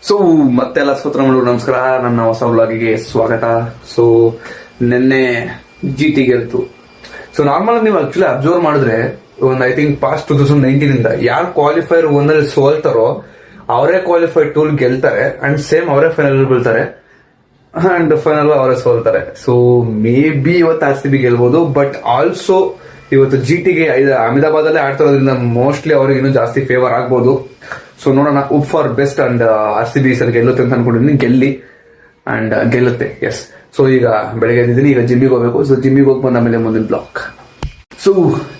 So ಮತ್ತೆಲ್ಲ ಸ್ತೋತ್ರಗಳು, ನಮಸ್ಕಾರ. ನನ್ನ ಹೊಸ ವ್ಲಾಗಿಗೆ ಸ್ವಾಗತ. ಸೊ ನಿನ್ನೆ GT ಗೆಲ್ತು. ಸೊ ನಾರ್ಮಲ್ ನೀವು ಆಕ್ಚುಲಿ ಅಬ್ಸರ್ವ್ ಮಾಡಿದ್ರೆ ಒಂದು ಐ ಥಿಂಕ್ ಪಾಸ್ಟ್ 2019 ಇಂದ ಯಾರು ಕ್ವಾಲಿಫೈರ್ ಒಂದಲ್ಲಿ ಸೋಲ್ತಾರೋ ಅವರೇ ಕ್ವಾಲಿಫೈಡ್ 2 ಗೆಲ್ತಾರೆ ಅಂಡ್ ಸೇಮ್ ಅವರೇ ಫೈನಲ್ ಬೀಳ್ತಾರೆ ಅಂಡ್ ಫೈನಲ್ ಅವರೇ ಸೋಲ್ತಾರೆ. ಸೊ ಮೇ ಬಿ ಇವತ್ತು RCB ಗೆಲ್ಬಹುದು, ಬಟ್ ಆಲ್ಸೋ ಇವತ್ತು GTಗೆ ಅಹಮದಾಬಾದ್ ಅಲ್ಲೇ ಆಡ್ತಿರೋದ್ರಿಂದ ಮೋಸ್ಟ್ಲಿ ಅವ್ರಿಗೆ ಇನ್ನೂ ಜಾಸ್ತಿ ಫೇವರ್ ಆಗ್ಬೋದು. ಸೊ ನೋಡೋಣ, ಉಪ್ ಫಾರ್ ಬೆಸ್ಟ್ ಅಂಡ್ RCB ಸಲ ಗೆಲ್ಲುತ್ತೆ ಅಂತ ಅನ್ಕೊಂಡಿದ್ದೀನಿ. ಗೆಲ್ಲಿ ಅಂಡ್ ಗೆಲ್ಲುತ್ತೆ, ಎಸ್. ಸೊ ಈಗ ಬೆಳಗ್ಗೆ ಎದ್ದಿದ್ದೀನಿ, ಈಗ ಜಿಮ್ಮಿಗೆ ಹೋಗ್ಬೇಕು. ಸೊ ಜಿಮ್ಮಿಗೆ ಹೋಗಿ ಬಂದ ಮೇಲೆ ಮುಂದಿನ ಬ್ಲಾಕ್. ಸೊ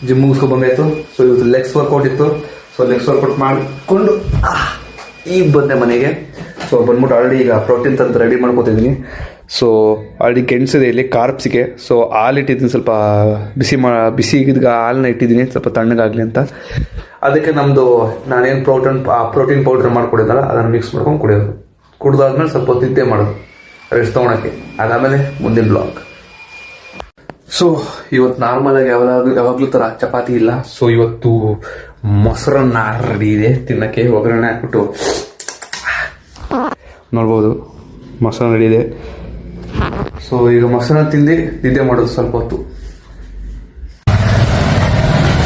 ಜಿಮ್ ಮುಗಿಸ್ಕೊ ಬಂದಾಯ್ತು. ಸೊ ಇವತ್ತು ಲೆಗ್ಸ್ ವರ್ಕೌಟ್ ಇತ್ತು. ಸೊ ಲೆಗ್ಸ್ ವರ್ಕೌಟ್ ಮಾಡಿಕೊಂಡು ಈಗ ಬಂದೆ ಮನೆಗೆ. ಸೊ ಬಂದ್ಬಿಟ್ಟು ಆಲ್ರೆಡಿ ಈಗ ಪ್ರೋಟೀನ್ ತಂದು ರೆಡಿ ಮಾಡ್ಕೋತಿದ್ದೀನಿ. ಸೊ ಆಲ್ರೆಡಿ ಕೆಣ್ಸಿದೆ ಇಲ್ಲಿ ಕಾರ್ಬ್ಸ್ಗೆ. ಸೊ ಹಾಲು ಇಟ್ಟಿದ್ದೀನಿ, ಸ್ವಲ್ಪ ಬಿಸಿ ಇದ್ದಾಗ ಹಾಲನ್ನ ಇಟ್ಟಿದ್ದೀನಿ ಸ್ವಲ್ಪ ತಣ್ಣಗಾಗಲಿ ಅಂತ. ಅದಕ್ಕೆ ನಮ್ಮದು ನಾನೇನು ಪ್ರೋಟೀನ್ ಪೌಡರ್ ಮಾಡ್ಕೊಡಿದ್ದಲ್ಲ ಅದನ್ನು ಮಿಕ್ಸ್ ಮಾಡ್ಕೊಂಡು ಕುಡಿಯೋದು. ಕುಡ್ದಾದ್ಮೇಲೆ ಸ್ವಲ್ಪ ಹೊತ್ತು ನಿದ್ದೆ ಮಾಡೋದು, ರೆಸ್ಟ್ ತೊಗೊಳಕ್ಕೆ. ಅದಾದಮೇಲೆ ಮುಂದಿನ ಬ್ಲಾಗ್. ಸೊ ಇವತ್ತು ನಾರ್ಮಲ್ ಆಗಿ ಯಾವಾಗಲೂ ಥರ ಚಪಾತಿ ಇಲ್ಲ. ಸೊ ಇವತ್ತು ಮೊಸರನ್ನ ರೆಡಿ ಇದೆ ತಿನ್ನಕ್ಕೆ. ಒಗ್ಗರಣೆ ಹಾಕ್ಬಿಟ್ಟು ನೋಡ್ಬೋದು, ಮೊಸರನ್ನ ರೆಡಿ ಇದೆ. ಸೊ ಈಗ ಮೊಸರನ್ನ ತಿಂದು ನಿದ್ದೆ ಮಾಡೋದು ಸ್ವಲ್ಪ ಹೊತ್ತು.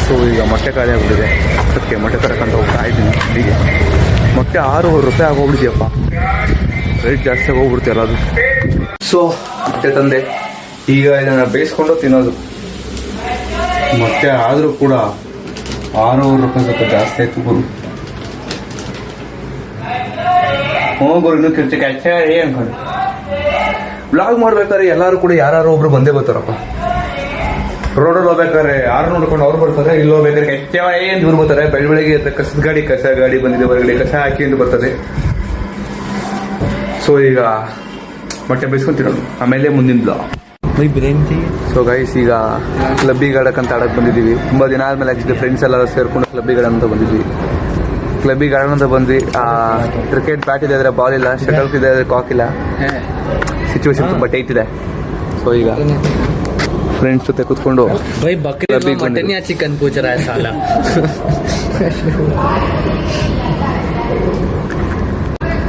ಸೊ ಈಗ ಮೊಟ್ಟೆ ಖಾಲಿ ಆಗ್ಬಿಟ್ಟಿದೆ. ಅದಕ್ಕೆ ಮೊಟ್ಟೆ ತರಕಂತ ಹೋಗ್ತಾ ಇದ್ದೀನಿ ಹೀಗೆ. ಮೊಟ್ಟೆ 6 ರೂಪಾಯಿ ಆಗೋಗ್ಬಿಟ್ಟಿದೆಯಪ್ಪ, ರೇಟ್ ಜಾಸ್ತಿ ಆಗೋಗ್ಬಿಡ್ತು ಎಲ್ಲದು. ಸೊ ಮೊಟ್ಟೆ ತಂದೆ, ಈಗ ಇದನ್ನು ಬೇಯಿಸ್ಕೊಂಡು ತಿನ್ನೋದು. ಮೊಟ್ಟೆ ಆದರೂ ಕೂಡ 6 ರೂಪಾಯಿ ಸ್ವಲ್ಪ ಜಾಸ್ತಿ ಆಯ್ತು ಗುರು. ಹೋಗೋರು ಇನ್ನೂ ಕಿರ್ಚೆ ಅನ್ಕೊಂಡು ಬ್ಲಾಗ್ ಮಾಡ್ಬೇಕಾದ್ರೆ ಎಲ್ಲರೂ ಕೂಡ ಯಾರು ಒಬ್ರು ಬಂದೇ ಬರ್ತಾರಪ್ಪ. ರೋಡಲ್ಲಿ ಹೋಗ್ಬೇಕಾದ್ರೆ ಯಾರು ನೋಡ್ಕೊಂಡು ಅವ್ರು ಬರ್ತಾರೆ, ಇಲ್ಲಿ ಹೋಗ್ಬೇಕಾದ್ರೆ ಕೆಚ್ಚ ಏನು ದೂರ ಬರ್ತಾರೆ. ಬೆಳಗ್ಗೆ ಕಸ ಗಾಡಿ ಬಂದಿದೆ, ಹೊರಗಡೆ ಕಸ ಹಾಕಿ ಅಂತ ಬರ್ತದೆ. ಸೊ ಈಗ ಮೊಟ್ಟೆ ಬೇಯಿಸ್ಕೊಂಡು ತಿನ್ನೋದು, ಆಮೇಲೆ ಮುಂದಿನ ಬ್ಲಾಗ್. ಸೊ ಗೈಸ್, ಈಗ ಕ್ಲಬ್ಬಿಗೆ ಆಡಕ್ಕಂತ ಆಡಕ್ಕೆ ಬಂದಿದ್ದೀವಿ. ತುಂಬ ದಿನ ಆದ್ಮೇಲೆ ಆಕ್ಚುಲಿ ಫ್ರೆಂಡ್ಸ್ ಎಲ್ಲ ಸೇರ್ಕೊಂಡು ಕ್ಲಬ್ಬಿಗೆ ಆಡೋಂತ ಬಂದಿದ್ವಿ. ಕ್ಲಬ್ಬಿಗೆ ಆಡೋಣ ಬಂದ್ವಿ. ಕ್ರಿಕೆಟ್ ಬ್ಯಾಟ್ ಇದೆ, ಆದರೆ ಬಾಲ್ ಇಲ್ಲ. ಶಟಲ್ ಇದೆ, ಆದರೆ ಕಾಕ್ ಇಲ್ಲ. ಸಿಚುವೇಶನ್ ತುಂಬ ಟೈಟ್ ಇದೆ. ಸೊ ಈಗ ಫ್ರೆಂಡ್ಸ್ ಜೊತೆ ಕೂತ್ಕೊಂಡು ಚಿಕನ್ ಪೂಚರ ಸಾಲ.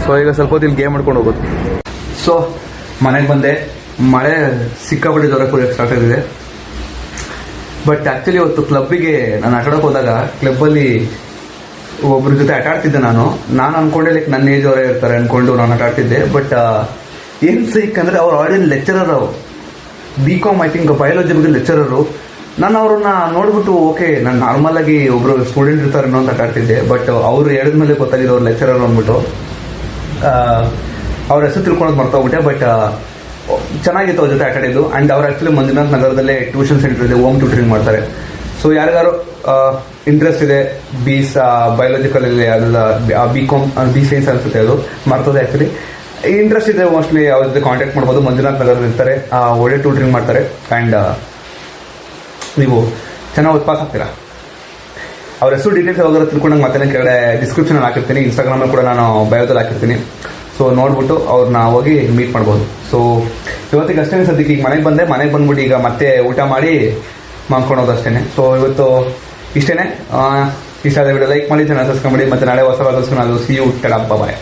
ಸೊ ಈಗ ಸ್ವಲ್ಪ ಹೊತ್ತು ಇಲ್ಲಿ ಗೇಮ್ ಮಾಡ್ಕೊಂಡು ಹೋಗೋದು. ಸೊ ಮನೆಗೆ ಬಂದೆ. ಮಳೆ ಸಿಕ್ಕಾಪಟ್ಟೆ ಜೋರ ಕುಡಿಯೋಕೆ ಸ್ಟಾರ್ಟ್ ಆಗಿದೆ. ಬಟ್ ಆಕ್ಚುಲಿ ಇವತ್ತು ಕ್ಲಬ್ಬಿಗೆ ನಾನು ಆಟಾಡೋಕೆ ಹೋದಾಗ ಕ್ಲಬ್ಬಲ್ಲಿ ಒಬ್ಬರ ಜೊತೆ ಆಟಾಡ್ತಿದ್ದೆ. ನಾನು ಅನ್ಕೊಂಡೆ ಲೈಕ್ ನನ್ನ ಏಜ್ ಅವರೇ ಇರ್ತಾರೆ ಅನ್ಕೊಂಡು ನಾನು ಆಟಾಡ್ತಿದ್ದೆ. ಬಟ್ ಏನು ಸಿಕ್ಕಂದ್ರೆ ಅವ್ರು ಆಲ್ರೆಡಿ ಲೆಕ್ಚರರ್, ಅವರು BCom ಐ ಥಿಂಕ್ ಬಯಾಲಜಿ ಬಗ್ಗೆ ಲೆಕ್ಚರರು. ನಾನು ಅವ್ರನ್ನ ನೋಡ್ಬಿಟ್ಟು ಓಕೆ, ನಾನು ನಾರ್ಮಲ್ ಆಗಿ ಒಬ್ರು ಸ್ಟೂಡೆಂಟ್ ಇರ್ತಾರೆ ಅನ್ನೋ ಅಂತ ಆಟಾಡ್ತಿದ್ದೆ. ಬಟ್ ಅವರು ಹೇಳಿದ್ಮೇಲೆ ಗೊತ್ತಾಗಿದೆ ಅವ್ರು ಲೆಕ್ಚರರ್ ಅಂದ್ಬಿಟ್ಟು. ಅವ್ರ ಹೆಸರು ತಿಳ್ಕೊಳೋದು ಮರ್ತೋಗ್ಬಿಟ್ಟೆ. ಬಟ್ ಚೆನ್ನಾಗಿತ್ತು ಅವ್ರ ಜೊತೆ ಆಟಾಡಿದ್ದು. ಆ್ಯಂಡ್ ಅವ್ರು ಆ್ಯಕ್ಚುಲಿ ಮಂಜುನಾಥ್ ನಗರದಲ್ಲೇ ಟ್ಯೂಷನ್ ಸೆಂಟರ್ ಇದೆ, ಹೋಮ್ ಟ್ಯೂಟರಿಂಗ್ ಮಾಡ್ತಾರೆ. ಸೊ ಯಾರಿಗಾರು ಇಂಟ್ರೆಸ್ಟ್ ಇದೆ ಬಯಾಲಜಿಕಲಲ್ಲಿ, ಅದೆಲ್ಲ BCom B ಸೈನ್ಸ್ ಅನ್ಸುತ್ತೆ, ಅದು ಮರ್ತದೆ ಆ್ಯಕ್ಚುಲಿ. ಇಂಟ್ರೆಸ್ಟ್ ಇದೆ ಮೋಸ್ಟ್ಲಿ ಅವ್ರ ಜೊತೆ ಕಾಂಟ್ಯಾಕ್ಟ್ ಮಾಡ್ಬೋದು. ಮಂಜುನಾಥ್ ನಗರದಲ್ಲಿ ಇರ್ತಾರೆ, ಒಳ್ಳೆ ಟ್ಯೂಟರಿಂಗ್ ಮಾಡ್ತಾರೆ. ಆ್ಯಂಡ್ ನೀವು ಚೆನ್ನಾಗಿ ಪಾಸ್ ಆಗ್ತೀರಾ. ಅವ್ರ ಹೆಸರು ಡೀಟೇಲ್ಸ್ ಯಾವಾಗ ತಿಳ್ಕೊಂಡಂಗೆ ಮತ್ತೆ ಕೆಳಗಡೆ ಡಿಸ್ಕ್ರಿಪ್ಷನಲ್ಲಿ ಹಾಕಿರ್ತೀನಿ. ಇನ್ಸ್ಟಾಗ್ರಾಮಲ್ಲಿ ಕೂಡ ನಾನು ಬಯೋದಲ್ಲಿ ಹಾಕಿರ್ತೀನಿ. ಸೊ ನೋಡ್ಬಿಟ್ಟು ಅವ್ರನ್ನ ಹೋಗಿ ಮೀಟ್ ಮಾಡ್ಬೋದು. ಸೊ ಇವತ್ತಿಗೆ ಅಷ್ಟೇ ಸದ್ಯಕ್ಕೆ. ಈಗ ಮನೆಗೆ ಬಂದ್ಬಿಟ್ಟು ಈಗ ಮತ್ತೆ ಊಟ ಮಾಡಿ ಮಾಡ್ಕೊಳೋದು ಅಷ್ಟೇ. ಸೊ ಇವತ್ತು ಇಷ್ಟೇ. ಇಷ್ಟ ಆದ ವಿಡಿಯೋ ಲೈಕ್ ಮಾಡಿ, ಚಾನಲ್ ಸಬ್ಸ್ಕ್ರೈಬ್ ಮಾಡಿ. ಮತ್ತೆ ನಾಳೆ ಹೊಸ ಸಿ ಯು, ಟಾಟಾ, ಬಾಯ್.